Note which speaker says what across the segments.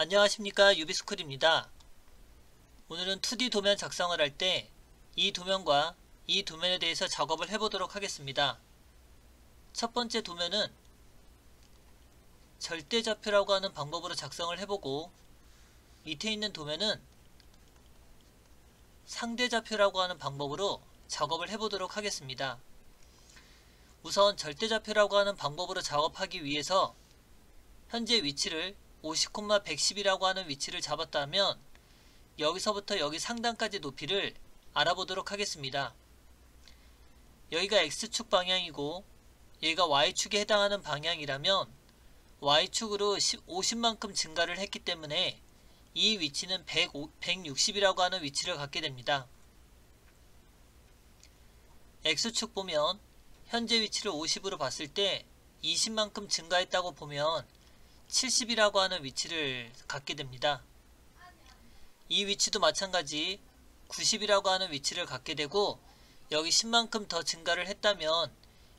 Speaker 1: 안녕하십니까, 유비스쿨입니다. 오늘은 2D 도면 작성을 할 때 이 도면과 이 도면에 대해서 작업을 해보도록 하겠습니다. 첫 번째 도면은 절대좌표라고 하는 방법으로 작성을 해보고, 밑에 있는 도면은 상대좌표라고 하는 방법으로 작업을 해보도록 하겠습니다. 우선 절대좌표라고 하는 방법으로 작업하기 위해서 현재 위치를 50,110이라고 하는 위치를 잡았다면 여기서부터 여기 상단까지 높이를 알아보도록 하겠습니다. 여기가 X축 방향이고 여기가 Y축에 해당하는 방향이라면 Y축으로 50만큼 증가를 했기 때문에 이 위치는 160이라고 하는 위치를 갖게 됩니다. X축 보면 현재 위치를 50으로 봤을 때 20만큼 증가했다고 보면 70이라고 하는 위치를 갖게 됩니다. 이 위치도 마찬가지 90이라고 하는 위치를 갖게 되고, 여기 10만큼 더 증가를 했다면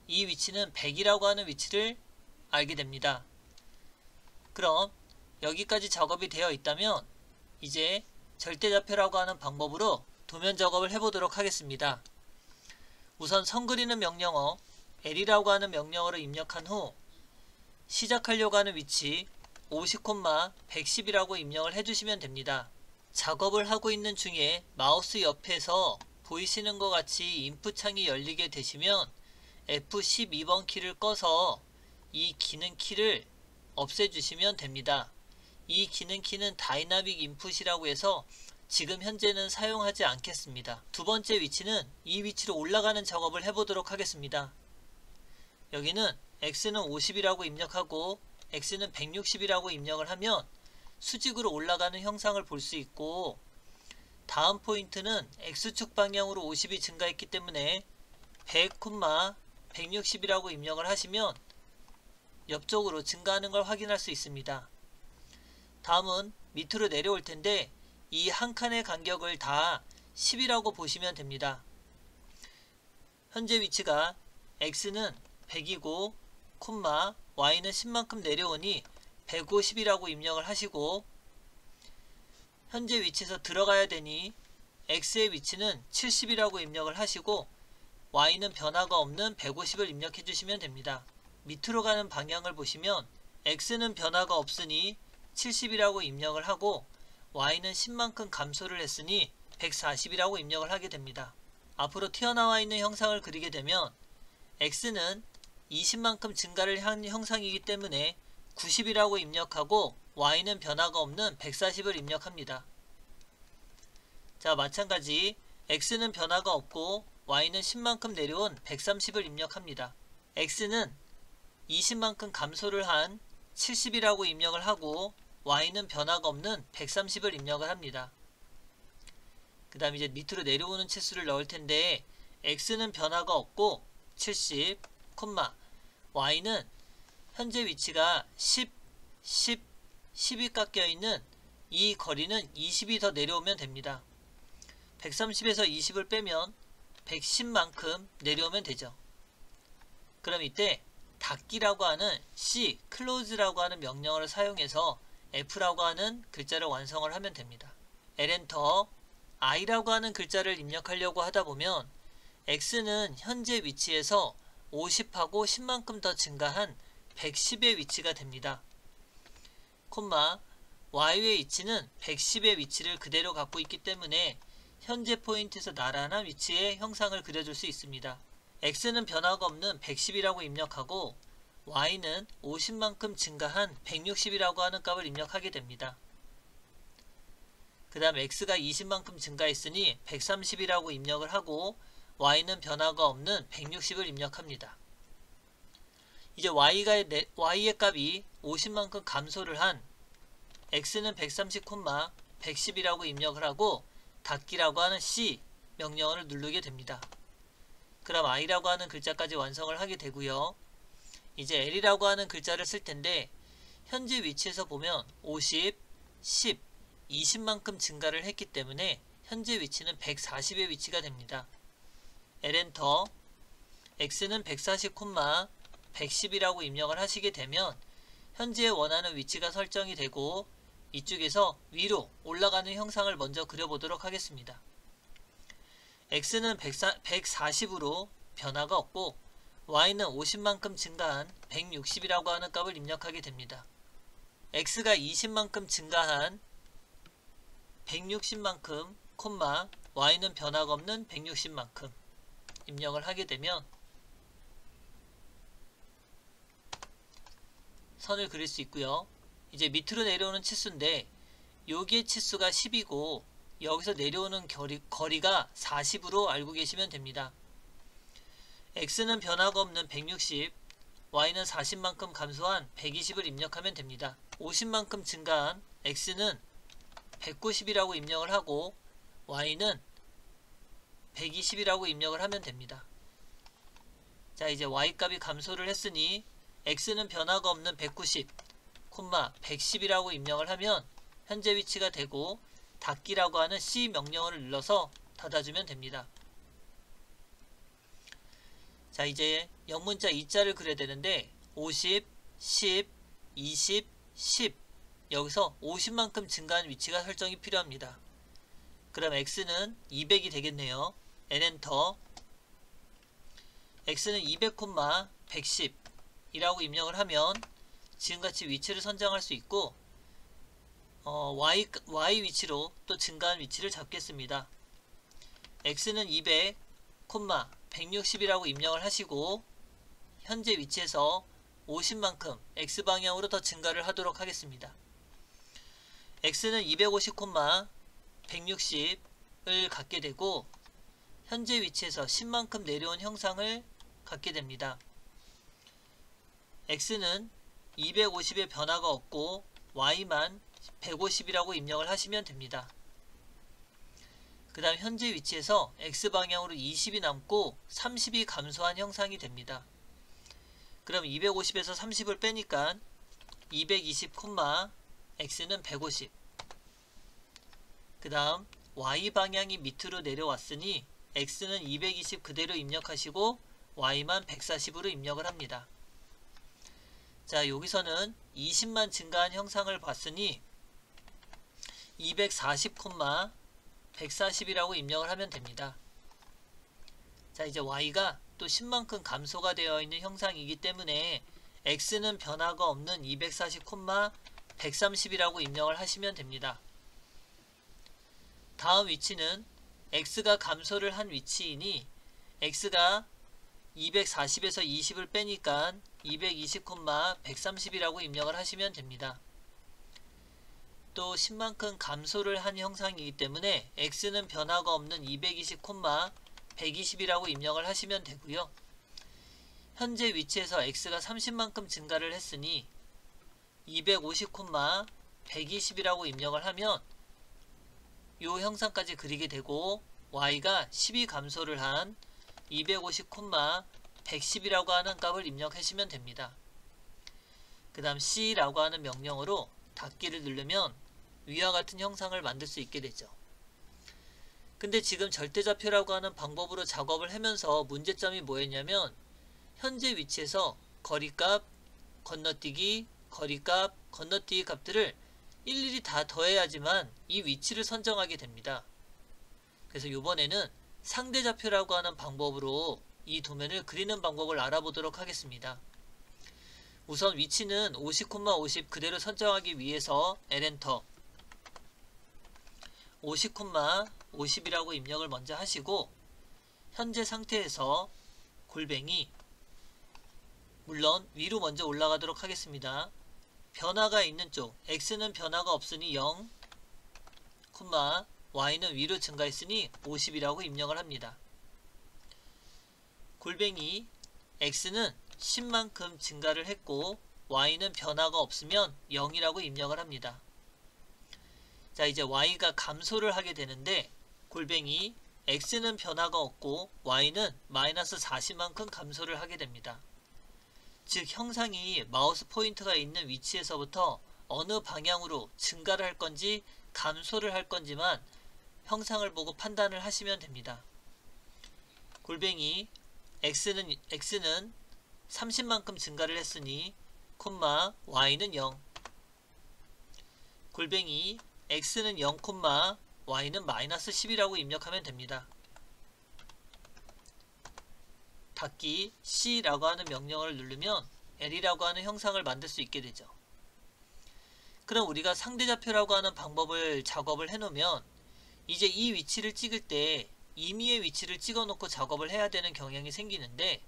Speaker 1: 이 위치는 100이라고 하는 위치를 알게 됩니다. 그럼 여기까지 작업이 되어 있다면 이제 절대좌표라고 하는 방법으로 도면 작업을 해보도록 하겠습니다. 우선 선 그리는 명령어 L이라고 하는 명령어를 입력한 후 시작하려고 하는 위치 50,110이라고 입력을 해주시면 됩니다. 작업을 하고 있는 중에 마우스 옆에서 보이시는 것 같이 인풋 창이 열리게 되시면 F12번 키를 꺼서 이 기능 키를 없애주시면 됩니다. 이 기능 키는 다이나믹 인풋이라고 해서 지금 현재는 사용하지 않겠습니다. 두 번째 위치는 이 위치로 올라가는 작업을 해보도록 하겠습니다. 여기는 X는 50이라고 입력하고 X는 160이라고 입력을 하면 수직으로 올라가는 형상을 볼 수 있고, 다음 포인트는 X축 방향으로 50이 증가했기 때문에 100,160이라고 입력을 하시면 옆쪽으로 증가하는 걸 확인할 수 있습니다. 다음은 밑으로 내려올 텐데 이 한 칸의 간격을 다 10이라고 보시면 됩니다. 현재 위치가 X는 100이고 Y는 10만큼 내려오니 150이라고 입력을 하시고, 현재 위치에서 들어가야 되니 X의 위치는 70이라고 입력을 하시고 Y는 변화가 없는 150을 입력해 주시면 됩니다. 밑으로 가는 방향을 보시면 X는 변화가 없으니 70이라고 입력을 하고 Y는 10만큼 감소를 했으니 140이라고 입력을 하게 됩니다. 앞으로 튀어나와 있는 형상을 그리게 되면 X는 20만큼 증가를 한 형상이기 때문에 90이라고 입력하고 Y는 변화가 없는 140을 입력합니다. 자, 마찬가지 X는 변화가 없고 Y는 10만큼 내려온 130을 입력합니다. X는 20만큼 감소를 한 70이라고 입력을 하고 Y는 변화가 없는 130을 입력을 합니다. 그 다음 이제 밑으로 내려오는 치수를 넣을 텐데 X는 변화가 없고 70, Y는 현재 위치가 10, 10이 깎여 있는 이 거리는 20이 더 내려오면 됩니다. 130에서 20을 빼면 110만큼 내려오면 되죠. 그럼 이때 닫기라고 하는 C, close라고 하는 명령어를 사용해서 F라고 하는 글자를 완성을 하면 됩니다. L엔터, I라고 하는 글자를 입력하려고 하다 보면 X는 현재 위치에서 50하고 10만큼 더 증가한 110의 위치가 됩니다. Y의 위치는 110의 위치를 그대로 갖고 있기 때문에 현재 포인트에서 나란한 위치의 형상을 그려줄 수 있습니다. X는 변화가 없는 110이라고 입력하고 Y는 50만큼 증가한 160이라고 하는 값을 입력하게 됩니다. 그 다음 X가 20만큼 증가했으니 130이라고 입력을 하고 Y는 변화가 없는 160을 입력합니다. 이제 Y의 값이 50만큼 감소를 한 X는 130, 110이라고 입력을 하고 닫기라고 하는 C 명령어를 누르게 됩니다. 그럼 I라고 하는 글자까지 완성을 하게 되고요. 이제 L이라고 하는 글자를 쓸 텐데 현재 위치에서 보면 50, 10, 20만큼 증가를 했기 때문에 현재 위치는 140의 위치가 됩니다. L엔터, X는 140, 110이라고 입력을 하시게 되면 현재 원하는 위치가 설정이 되고 이쪽에서 위로 올라가는 형상을 먼저 그려보도록 하겠습니다. x는 140으로 변화가 없고 y는 50만큼 증가한 160이라고 하는 값을 입력하게 됩니다. x가 20만큼 증가한 160만큼 y는 변화가 없는 160만큼 입력을 하게 되면 선을 그릴 수 있고요. 이제 밑으로 내려오는 치수인데 여기의 치수가 10이고 여기서 내려오는 거리가 40으로 알고 계시면 됩니다. x는 변화가 없는 160, y는 40만큼 감소한 120을 입력하면 됩니다. 50만큼 증가한 x는 190이라고 입력을 하고 y는 120이라고 입력을 하면 됩니다. 자, 이제 y값이 감소를 했으니 x는 변화가 없는 190, 110이라고 입력을 하면 현재 위치가 되고 닫기라고 하는 C 명령어를 눌러서 닫아주면 됩니다. 자, 이제 영문자 2자를 그려야 되는데 50, 10, 20, 10 여기서 50만큼 증가한 위치가 설정이 필요합니다. 그럼 x는 200이 되겠네요. 엔터. x는 200, 110 이라고 입력을 하면 지금같이 위치를 선정할 수 있고 y 위치로 또 증가한 위치를 잡겠습니다. x는 200, 160이라고 입력을 하시고 현재 위치에서 50만큼 x방향으로 더 증가를 하도록 하겠습니다. x는 250, 160을 갖게 되고 현재 위치에서 10만큼 내려온 형상을 갖게 됩니다. x는 250의 변화가 없고 y만 150이라고 입력을 하시면 됩니다. 그 다음 현재 위치에서 x방향으로 20이 남고 30이 감소한 형상이 됩니다. 그럼 250에서 30을 빼니까 220, x는 150. 그 다음 y방향이 밑으로 내려왔으니 x는 220 그대로 입력하시고 y만 140으로 입력을 합니다. 자, 여기서는 20만 증가한 형상을 봤으니 240, 140이라고 입력을 하면 됩니다. 자, 이제 y가 또 10만큼 감소가 되어 있는 형상이기 때문에 x는 변화가 없는 240, 130이라고 입력을 하시면 됩니다. 다음 위치는 x가 감소를 한 위치이니 x가 240에서 20을 빼니까 220, 130이라고 입력을 하시면 됩니다. 또 10만큼 감소를 한 형상이기 때문에 x는 변화가 없는 220, 120이라고 입력을 하시면 되고요. 현재 위치에서 x가 30만큼 증가를 했으니 250, 120이라고 입력을 하면 이 형상까지 그리게 되고 y가 10이 감소를 한 250, 110이라고 하는 값을 입력하시면 됩니다. 그 다음 C라고 하는 명령어로 닫기를 누르면 위와 같은 형상을 만들 수 있게 되죠. 근데 지금 절대좌표라고 하는 방법으로 작업을 하면서 문제점이 뭐였냐면 현재 위치에서 거리값, 건너뛰기, 거리값, 건너뛰기 값들을 일일이 다 더해야지만 이 위치를 선정하게 됩니다. 그래서 이번에는 상대좌표라고 하는 방법으로 이 도면을 그리는 방법을 알아보도록 하겠습니다. 우선 위치는 50, 50 그대로 설정하기 위해서 엔터 50, 50이라고 입력을 먼저 하시고 현재 상태에서 골뱅이 물론 위로 먼저 올라가도록 하겠습니다. 변화가 있는 쪽 x는 변화가 없으니 0, y는 위로 증가했으니 50이라고 입력을 합니다. 골뱅이 x는 10만큼 증가를 했고 y는 변화가 없으면 0이라고 입력을 합니다. 자, 이제 y가 감소를 하게 되는데 골뱅이 x는 변화가 없고 y는 마이너스 40만큼 감소를 하게 됩니다. 즉 형상이 마우스 포인터가 있는 위치에서부터 어느 방향으로 증가를 할 건지 감소를 할 건지만 형상을 보고 판단을 하시면 됩니다. 골뱅이 x는 30만큼 증가를 했으니 y는 0. 골뱅이 x는 0, y는 마이너스 10이라고 입력하면 됩니다. 닫기 C라고 하는 명령어를 누르면 L이라고 하는 형상을 만들 수 있게 되죠. 그럼 우리가 상대좌표라고 하는 방법을 작업을 해놓으면 이제 이 위치를 찍을 때 임의의 위치를 찍어놓고 작업을 해야 되는 경향이 생기는데,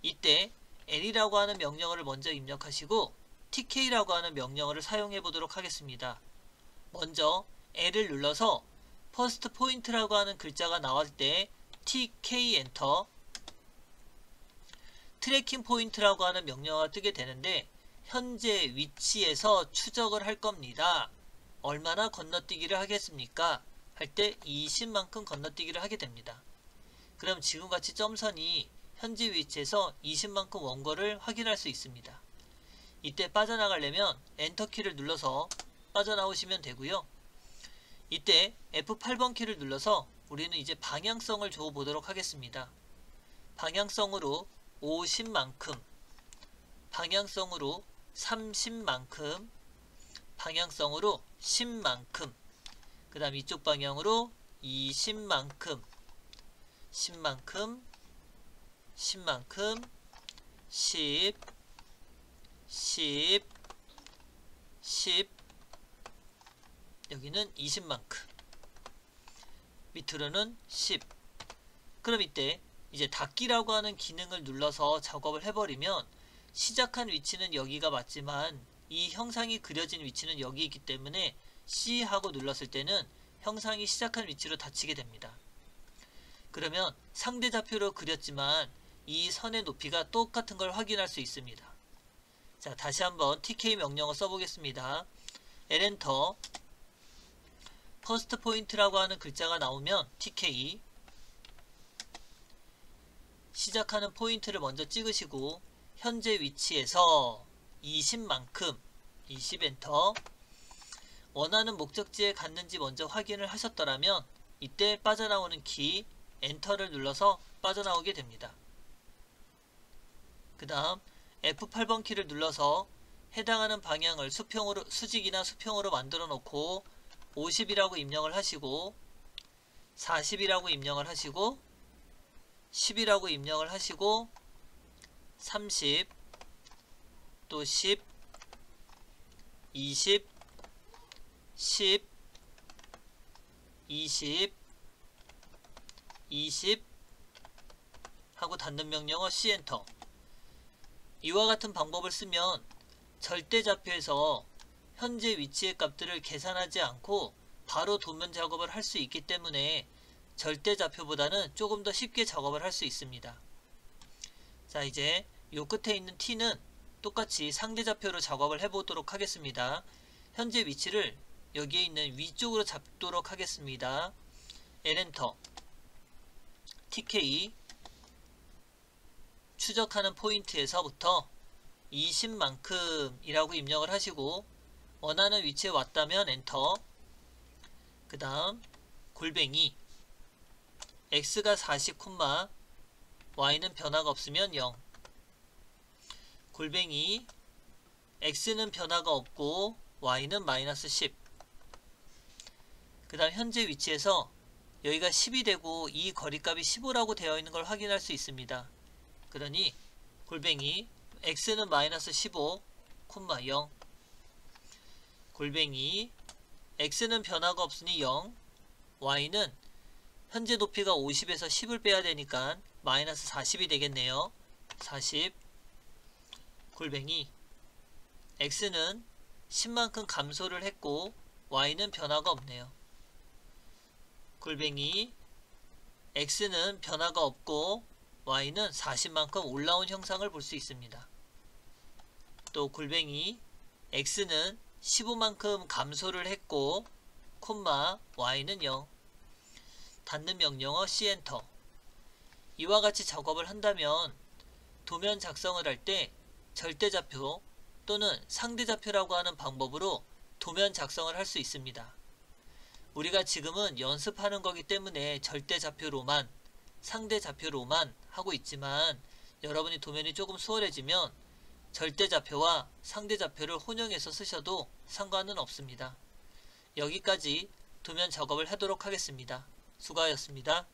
Speaker 1: 이때 L이라고 하는 명령어를 먼저 입력하시고 TK라고 하는 명령어를 사용해 보도록 하겠습니다. 먼저 L을 눌러서 퍼스트 포인트라고 하는 글자가 나올 때 TK 엔터, 트래킹 포인트라고 하는 명령어가 뜨게 되는데 현재 위치에서 추적을 할 겁니다. 얼마나 건너뛰기를 하겠습니까? 할 때 20만큼 건너뛰기를 하게 됩니다. 그럼 지금같이 점선이 현재 위치에서 20만큼 원거를 확인할 수 있습니다. 이때 빠져나가려면 엔터키를 눌러서 빠져나오시면 되고요. 이때 F8번 키를 눌러서 우리는 이제 방향성을 줘 보도록 하겠습니다. 방향성으로 50만큼, 방향성으로 30만큼, 방향성으로 10만큼, 그 다음 이쪽 방향으로 20만큼, 10만큼, 10만큼, 10, 10, 10, 여기는 20만큼, 밑으로는 10. 그럼 이때 이제 닫기라고 하는 기능을 눌러서 작업을 해버리면 시작한 위치는 여기가 맞지만 이 형상이 그려진 위치는 여기 있기 때문에 C 하고 눌렀을 때는 형상이 시작한 위치로 닫히게 됩니다. 그러면 상대 좌표로 그렸지만 이 선의 높이가 똑같은 걸 확인할 수 있습니다. 자, 다시 한번 TK 명령어 써보겠습니다. L엔터, 퍼스트 포인트라고 하는 글자가 나오면 TK, 시작하는 포인트를 먼저 찍으시고 현재 위치에서 20만큼, 20 엔터, 원하는 목적지에 갔는지 먼저 확인을 하셨더라면 이때 빠져나오는 키 엔터를 눌러서 빠져나오게 됩니다. 그 다음 F8번 키를 눌러서 해당하는 방향을 수평으로, 수직이나 수평으로 만들어 놓고 50이라고 입력을 하시고 40이라고 입력을 하시고 10이라고 입력을 하시고 30, 또 10, 20, 10, 20, 20 하고 닫는 명령어 C엔터. 이와 같은 방법을 쓰면 절대좌표에서 현재 위치의 값들을 계산하지 않고 바로 도면 작업을 할 수 있기 때문에 절대좌표보다는 조금 더 쉽게 작업을 할 수 있습니다. 자, 이제 요 끝에 있는 T는 똑같이 상대좌표로 작업을 해보도록 하겠습니다. 현재 위치를 여기에 있는 위쪽으로 잡도록 하겠습니다. L엔터, TK, 추적하는 포인트에서부터 20만큼 이라고 입력을 하시고 원하는 위치에 왔다면 엔터, 그 다음 골뱅이 x가 40, y는 변화가 없으면 0, 골뱅이 x는 변화가 없고 y는 마이너스 10. 그 다음 현재 위치에서 여기가 10이 되고 이 거리값이 15라고 되어 있는 걸 확인할 수 있습니다. 그러니 골뱅이 x는 마이너스 15, 0, 골뱅이 x는 변화가 없으니 0, y는 현재 높이가 50에서 10을 빼야 되니까 마이너스 40이 되겠네요. 40, 골뱅이 x는 10만큼 감소를 했고 y는 변화가 없네요. 골뱅이 x는 변화가 없고 y는 40만큼 올라온 형상을 볼 수 있습니다. 또 골뱅이 x는 15만큼 감소를 했고 y는 0. 닫는 명령어 C엔터. 이와 같이 작업을 한다면 도면 작성을 할 때 절대좌표 또는 상대좌표라고 하는 방법으로 도면 작성을 할 수 있습니다. 우리가 지금은 연습하는 거기 때문에 절대좌표로만, 상대좌표로만 하고 있지만 여러분이 도면이 조금 수월해지면 절대좌표와 상대좌표를 혼용해서 쓰셔도 상관은 없습니다. 여기까지 도면 작업을 하도록 하겠습니다. 수고하셨습니다.